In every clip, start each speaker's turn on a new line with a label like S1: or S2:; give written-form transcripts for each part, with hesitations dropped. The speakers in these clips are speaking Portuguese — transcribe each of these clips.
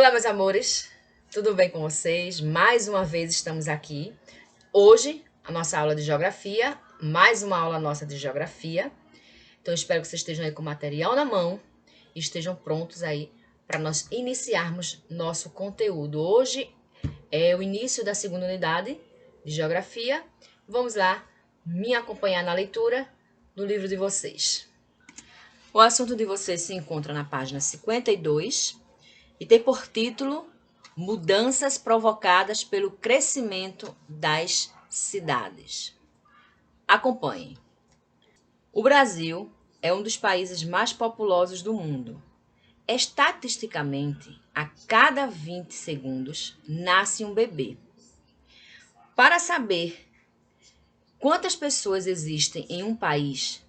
S1: Olá, meus amores, tudo bem com vocês? Mais uma vez estamos aqui. Hoje, a nossa aula de geografia, mais uma aula nossa de geografia. Então, espero que vocês estejam aí com o material na mão e estejam prontos aí para nós iniciarmos nosso conteúdo. Hoje é o início da segunda unidade de geografia. Vamos lá me acompanhar na leitura do livro de vocês. O assunto de vocês se encontra na página 52 e tem por título Mudanças provocadas pelo crescimento das cidades. Acompanhem. O Brasil é um dos países mais populosos do mundo. Estatisticamente, a cada 20 segundos nasce um bebê. Para saber quantas pessoas existem em um país,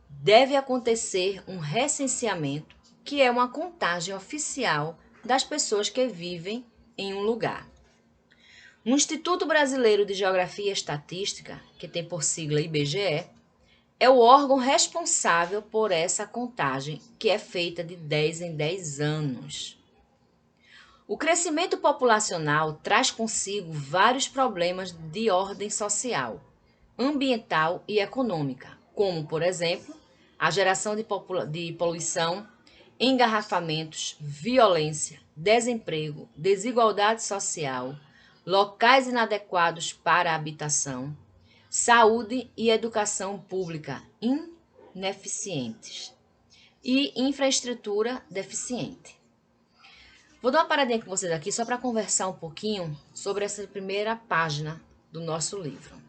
S1: deve acontecer um recenseamento, que é uma contagem oficial das pessoas que vivem em um lugar. O Instituto Brasileiro de Geografia e Estatística, que tem por sigla IBGE, é o órgão responsável por essa contagem, que é feita de 10 em 10 anos. O crescimento populacional traz consigo vários problemas de ordem social, ambiental e econômica, como, por exemplo, a geração de poluição, engarrafamentos, violência, desemprego, desigualdade social, locais inadequados para a habitação, saúde e educação pública ineficientes e infraestrutura deficiente. Vou dar uma paradinha com vocês aqui só para conversar um pouquinho sobre essa primeira página do nosso livro.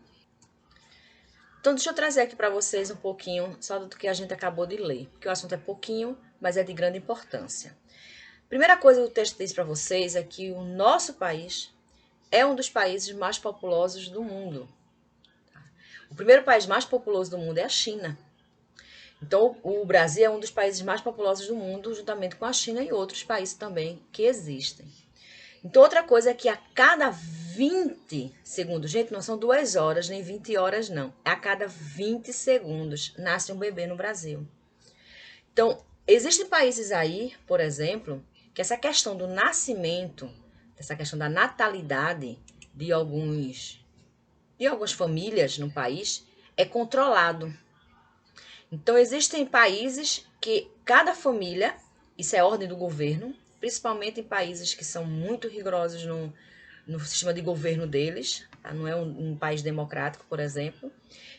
S1: Então, deixa eu trazer aqui para vocês um pouquinho só do que a gente acabou de ler, porque o assunto é pouquinho, mas é de grande importância. Primeira coisa que o texto diz para vocês é que o nosso país é um dos países mais populosos do mundo. O primeiro país mais populoso do mundo é a China. Então, o Brasil é um dos países mais populosos do mundo, juntamente com a China e outros países também que existem. Então, outra coisa é que a cada 20 segundos, gente, não são 2 horas nem 20 horas, não. A cada 20 segundos nasce um bebê no Brasil. Então, existem países aí, por exemplo, que essa questão do nascimento, essa questão da natalidade de algumas famílias no país é controlado. Então, existem países que cada família, isso é ordem do governo, principalmente em países que são muito rigorosos no sistema de governo deles, tá? Não é um país democrático, por exemplo.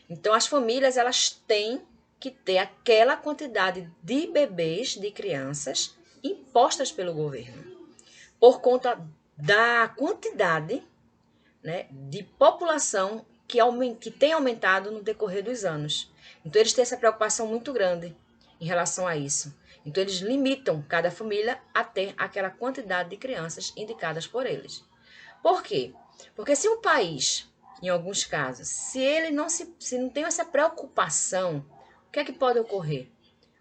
S1: Então, as famílias elas têm que ter aquela quantidade de bebês, de crianças, impostas pelo governo, por conta da quantidade, né, de população que tem aumentado no decorrer dos anos. Então, eles têm essa preocupação muito grande em relação a isso. Então, eles limitam cada família a ter aquela quantidade de crianças indicadas por eles. Por quê? Porque se um país, em alguns casos, se não tem essa preocupação, o que é que pode ocorrer?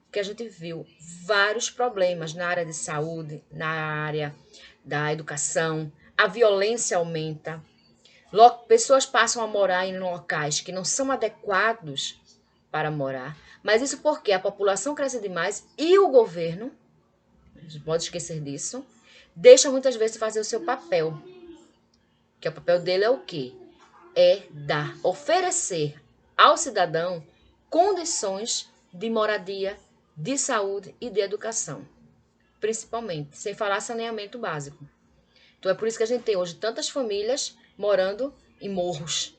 S1: Que a gente viu vários problemas na área de saúde, na área da educação, a violência aumenta, pessoas passam a morar em locais que não são adequados para morar, mas isso porque a população cresce demais e o governo, não pode esquecer disso, deixa muitas vezes de fazer o seu papel, que o papel dele é o quê? É oferecer ao cidadão condições de moradia, de saúde e de educação, principalmente, sem falar saneamento básico. Então é por isso que a gente tem hoje tantas famílias morando em morros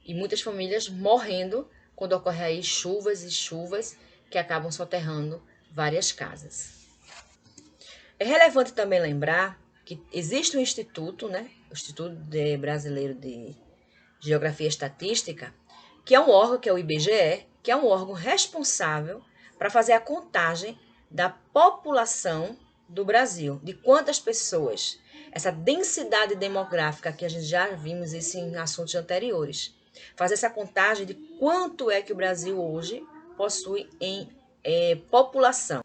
S1: e muitas famílias morrendo quando ocorrem aí chuvas e chuvas que acabam soterrando várias casas. É relevante também lembrar que existe um instituto, né, o Instituto Brasileiro de Geografia e Estatística, que é um órgão, que é o IBGE, que é um órgão responsável para fazer a contagem da população do Brasil, de quantas pessoas, essa densidade demográfica que a gente já vimos isso em assuntos anteriores. Fazer essa contagem de quanto é que o Brasil hoje possui em população.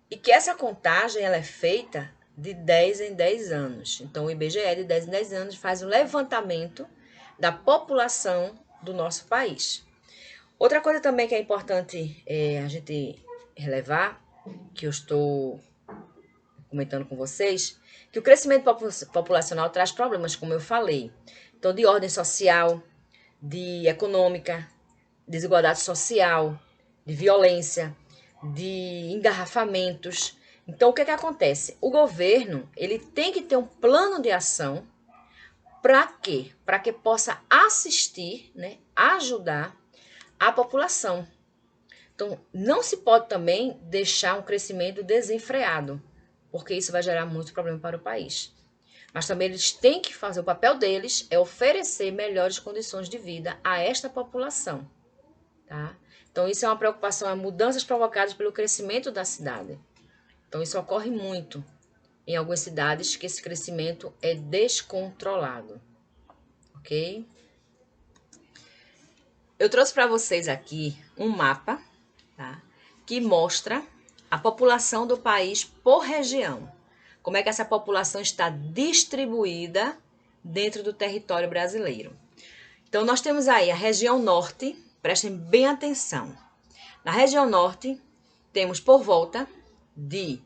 S1: E que essa contagem ela é feita de 10 em 10 anos. Então, o IBGE, de 10 em 10 anos, faz um levantamento da população do nosso país. Outra coisa também que é importante a gente relevar, que eu estou comentando com vocês, que o crescimento populacional traz problemas, como eu falei. Então, de ordem social, de econômica, desigualdade social, de violência, de engarrafamentos. Então, o que acontece? O governo, ele tem que ter um plano de ação. Para quê? Para que possa assistir, né, ajudar a população. Então, não se pode também deixar um crescimento desenfreado, porque isso vai gerar muito problema para o país. Mas também eles têm que fazer, o papel deles é oferecer melhores condições de vida a esta população. Tá? Então, isso é uma preocupação, é mudanças provocadas pelo crescimento da cidade. Então, isso ocorre muito em algumas cidades que esse crescimento é descontrolado. Ok? Eu trouxe para vocês aqui um mapa, tá? Que mostra a população do país por região. Como é que essa população está distribuída dentro do território brasileiro. Então, nós temos aí a região norte, prestem bem atenção. Na região norte, temos por volta de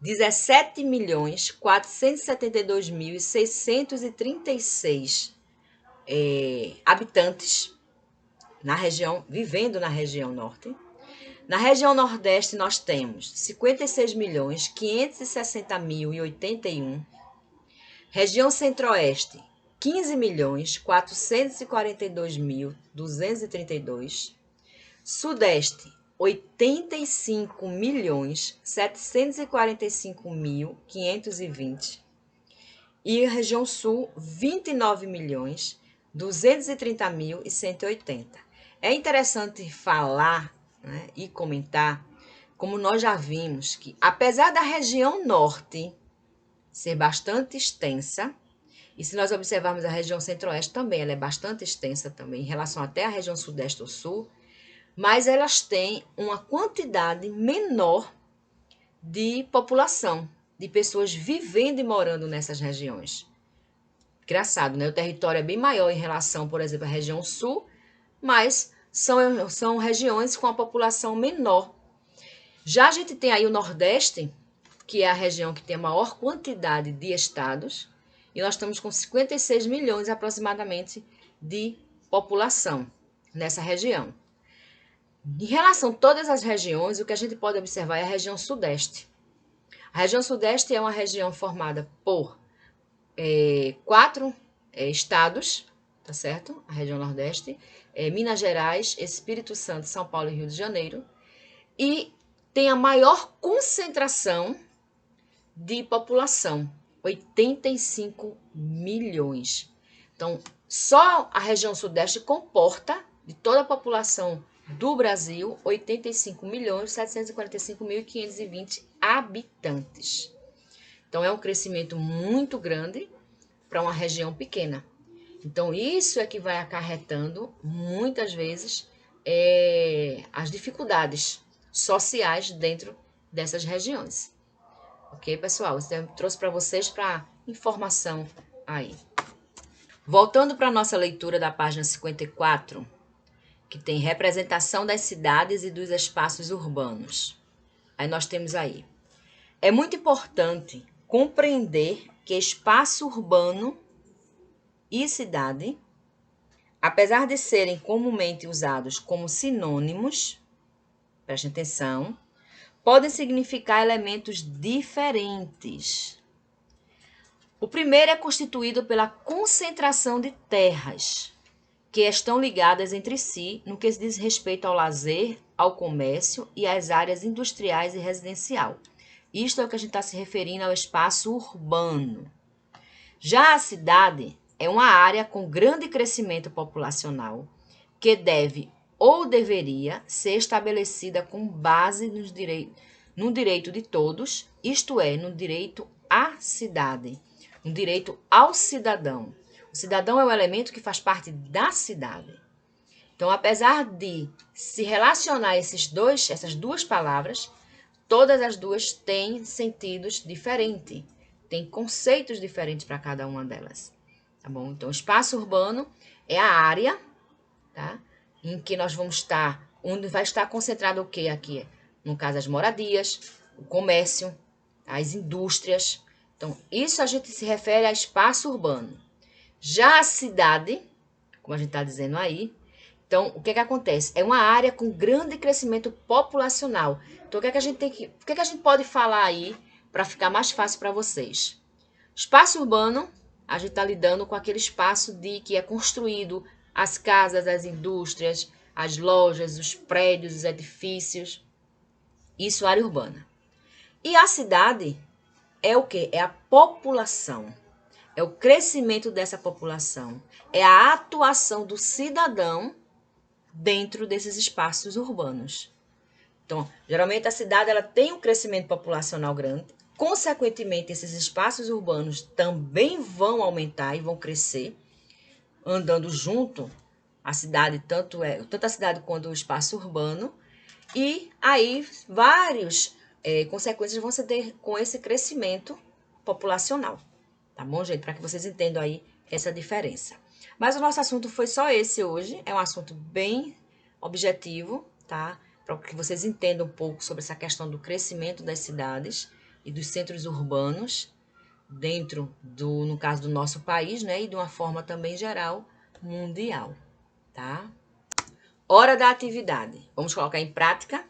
S1: 17.472.636 habitantes vivendo na região norte. Na região nordeste, nós temos 56.560.081. Região centro-oeste, 15.442.232. Sudeste, 85.745.520. E a região sul, 29.230.180. É interessante falar, né, e comentar, como nós já vimos, que apesar da região norte ser bastante extensa, e se nós observarmos a região centro-oeste também, ela é bastante extensa também, em relação até a região sudeste ou sul, mas elas têm uma quantidade menor de população, de pessoas vivendo e morando nessas regiões. Engraçado, né? O território é bem maior em relação, por exemplo, à região sul, mas são regiões com a população menor. Já a gente tem aí o Nordeste, que é a região que tem a maior quantidade de estados, e nós estamos com 56 milhões aproximadamente de população nessa região. Em relação a todas as regiões, o que a gente pode observar é a região Sudeste. A região Sudeste é uma região formada por 4 estados, tá certo? A região Nordeste, Minas Gerais, Espírito Santo, São Paulo e Rio de Janeiro, e tem a maior concentração de população, 85 milhões. Então, só a região Sudeste comporta, de toda a população do Brasil, 85.745.520 habitantes. Então, é um crescimento muito grande para uma região pequena. Então, isso é que vai acarretando, muitas vezes, as dificuldades sociais dentro dessas regiões. Ok, pessoal? Isso eu trouxe para vocês para informação aí. Voltando para a nossa leitura da página 54, que tem representação das cidades e dos espaços urbanos. Aí nós temos aí. É muito importante compreender que espaço urbano e cidade, apesar de serem comumente usados como sinônimos, preste atenção, podem significar elementos diferentes. O primeiro é constituído pela concentração de terras, que estão ligadas entre si no que diz respeito ao lazer, ao comércio e às áreas industriais e residencial. Isto é o que a gente está se referindo ao espaço urbano. Já a cidade é uma área com grande crescimento populacional que deve ou deveria ser estabelecida com base no direito de todos, isto é, no direito à cidade, no direito ao cidadão. O cidadão é um elemento que faz parte da cidade. Então, apesar de se relacionar essas duas palavras, todas as duas têm sentidos diferentes, têm conceitos diferentes para cada uma delas. Tá bom? Então, espaço urbano é a área, tá? Em que nós vamos onde vai estar concentrado o que aqui? No caso, as moradias, o comércio, as indústrias. Então, isso a gente se refere a espaço urbano. Já a cidade, como a gente está dizendo aí, então, o que que acontece? É uma área com grande crescimento populacional. Então, o que que a gente pode falar aí para ficar mais fácil para vocês? Espaço urbano, a gente está lidando com aquele espaço que é construído as casas, as indústrias, as lojas, os prédios, os edifícios. Isso é área urbana. E a cidade é o quê? É a população. É o crescimento dessa população. É a atuação do cidadão dentro desses espaços urbanos. Então, geralmente a cidade ela tem um crescimento populacional grande. Consequentemente, esses espaços urbanos também vão aumentar e vão crescer, andando junto a cidade, tanto a cidade quanto o espaço urbano. E aí, várias consequências vão se ter com esse crescimento populacional. Tá bom, gente? Para que vocês entendam aí essa diferença. Mas o nosso assunto foi só esse hoje. É um assunto bem objetivo, tá? Para que vocês entendam um pouco sobre essa questão do crescimento das cidades e dos centros urbanos dentro no caso do nosso país, né? E de uma forma também geral, mundial, tá? Hora da atividade. Vamos colocar em prática.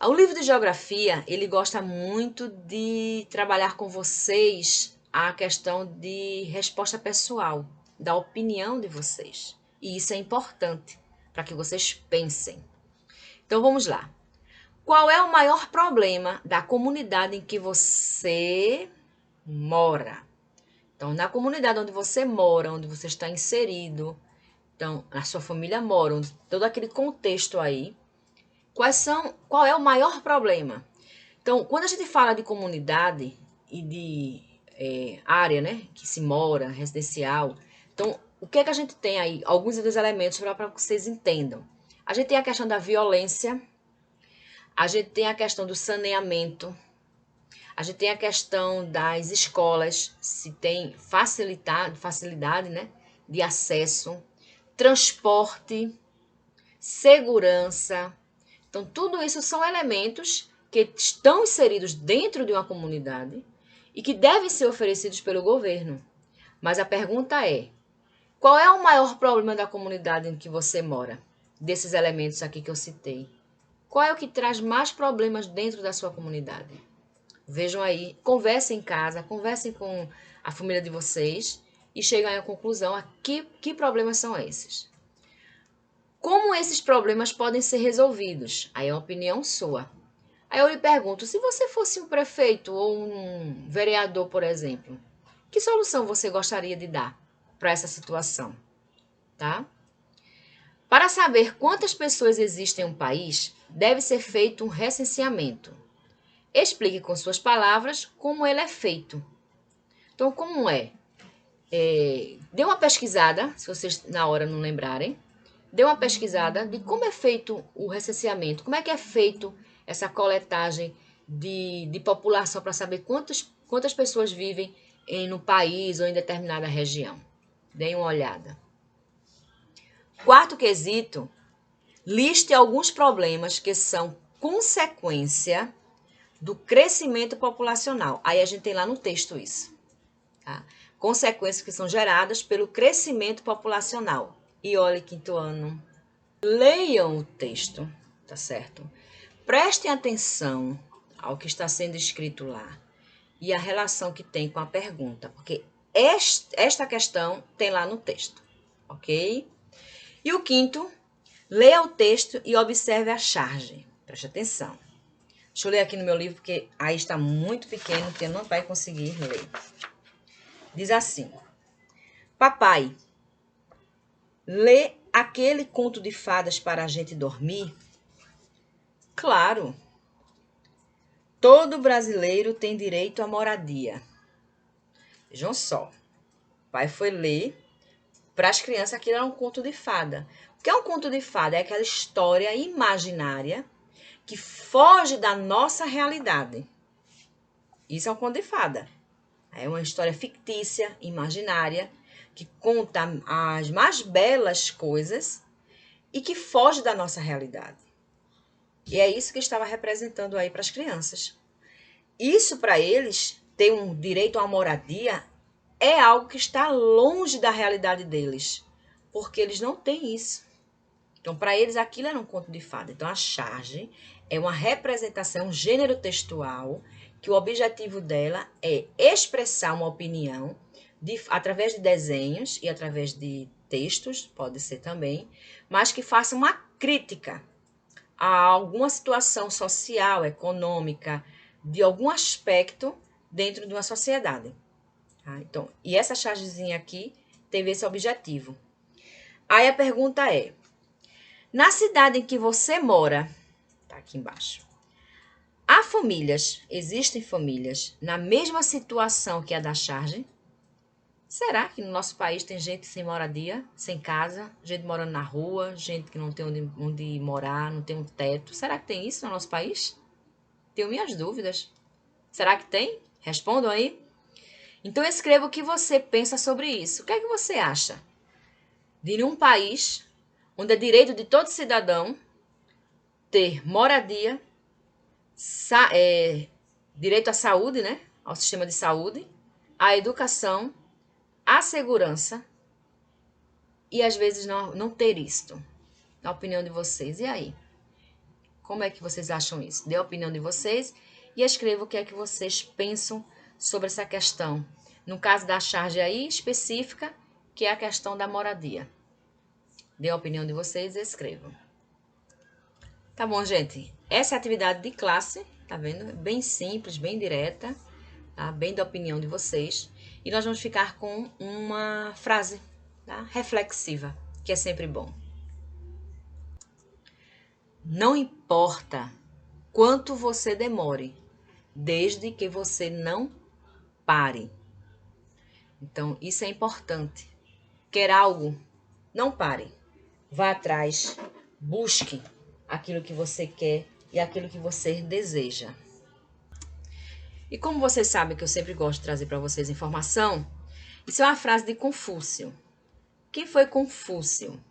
S1: O livro de geografia, ele gosta muito de trabalhar com vocês a questão de resposta pessoal, da opinião de vocês. E isso é importante para que vocês pensem. Então vamos lá. Qual é o maior problema da comunidade em que você mora? Então, na comunidade onde você mora, onde você está inserido, então, a sua família mora, todo aquele contexto aí, qual é o maior problema? Então, quando a gente fala de comunidade e de área, né, que se mora, residencial, então, o que é que a gente tem aí? Alguns dos elementos para que vocês entendam. A gente tem a questão da violência, a gente tem a questão do saneamento, a gente tem a questão das escolas, se tem facilidade, né, de acesso, transporte, segurança. Então, tudo isso são elementos que estão inseridos dentro de uma comunidade e que devem ser oferecidos pelo governo. Mas a pergunta é, qual é o maior problema da comunidade em que você mora? Desses elementos aqui que eu citei. Qual é o que traz mais problemas dentro da sua comunidade? Vejam aí, conversem em casa, conversem com a família de vocês e cheguem à conclusão a que problemas são esses. Como esses problemas podem ser resolvidos? Aí é uma opinião sua. Aí eu lhe pergunto, se você fosse um prefeito ou um vereador, por exemplo, que solução você gostaria de dar para essa situação? Tá? Para saber quantas pessoas existem em um país, deve ser feito um recenseamento. Explique com suas palavras como ele é feito. Então, como é? Dê uma pesquisada, se vocês na hora não lembrarem. Dê uma pesquisada de como é feito o recenseamento, como é que é feito essa coletagem de população para saber quantas pessoas vivem no país ou em determinada região. Deem uma olhada. Quarto quesito, liste alguns problemas que são consequência do crescimento populacional. Aí a gente tem lá no texto isso. Tá? Consequências que são geradas pelo crescimento populacional. E olha, quinto ano, leiam o texto, tá certo? Prestem atenção ao que está sendo escrito lá e a relação que tem com a pergunta, porque esta questão tem lá no texto, ok? E o quinto, leia o texto e observe a charge. Preste atenção. Deixa eu ler aqui no meu livro, porque aí está muito pequeno, que não vai conseguir ler. Diz assim: Papai, lê aquele conto de fadas para a gente dormir? Claro. Todo brasileiro tem direito à moradia. Vejam só. O pai foi ler para as crianças, aquilo era um conto de fada. O que é um conto de fada? É aquela história imaginária que foge da nossa realidade. Isso é um conto de fada. É uma história fictícia, imaginária, que conta as mais belas coisas e que foge da nossa realidade. E é isso que estava representando aí para as crianças. isso para eles, ter um direito a uma moradia, é algo que está longe da realidade deles, porque eles não têm isso. Então, para eles, aquilo era um conto de fada. Então, a charge é uma representação, um gênero textual, que o objetivo dela é expressar uma opinião através de desenhos e através de textos, pode ser também, mas que faça uma crítica a alguma situação social, econômica, de algum aspecto dentro de uma sociedade. Tá? Então, e essa chargezinha aqui teve esse objetivo. Aí a pergunta é: na cidade em que você mora, tá aqui embaixo, há famílias, existem famílias na mesma situação que a da charge? Será que no nosso país tem gente sem moradia, sem casa, gente morando na rua, gente que não tem onde morar, não tem um teto? Será que tem isso no nosso país? Tenho minhas dúvidas. Será que tem? Respondam aí. Então escreva o que você pensa sobre isso. O que é que você acha? De um país onde é direito de todo cidadão ter moradia, direito à saúde, né? Ao sistema de saúde, à educação, à segurança e às vezes não ter isto. Na opinião de vocês. E aí? Como é que vocês acham isso? Dê a opinião de vocês e escreva o que é que vocês pensam sobre essa questão. No caso da charge aí específica, que é a questão da moradia. Dê a opinião de vocês e escrevam. Tá bom, gente? Essa é a atividade de classe, tá vendo? Bem simples, bem direta, tá? Bem da opinião de vocês. E nós vamos ficar com uma frase, tá? Reflexiva, que é sempre bom. Não importa quanto você demore, desde que você não pare. Então, isso é importante. Quer algo? Não pare. Vá atrás, busque aquilo que você quer e aquilo que você deseja. E como vocês sabem que eu sempre gosto de trazer para vocês informação, isso é uma frase de Confúcio. Quem foi Confúcio?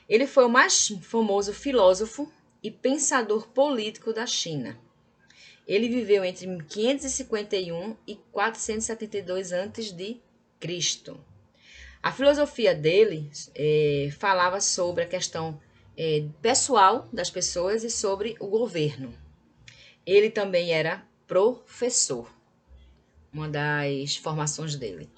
S1: Ele foi o mais famoso filósofo e pensador político da China. Ele viveu entre 551 e 472 a.C. A filosofia dele falava sobre a questão pessoal das pessoas e sobre o governo. Ele também era professor, uma das formações dele,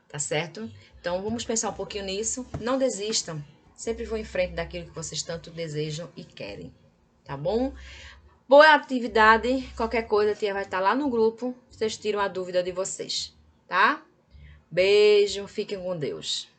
S1: tá certo? Então vamos pensar um pouquinho nisso. Não desistam, sempre vão em frente daquilo que vocês tanto desejam e querem, tá bom? Boa atividade, qualquer coisa a tia vai estar lá no grupo, vocês tiram a dúvida de vocês, tá? Beijo, fiquem com Deus.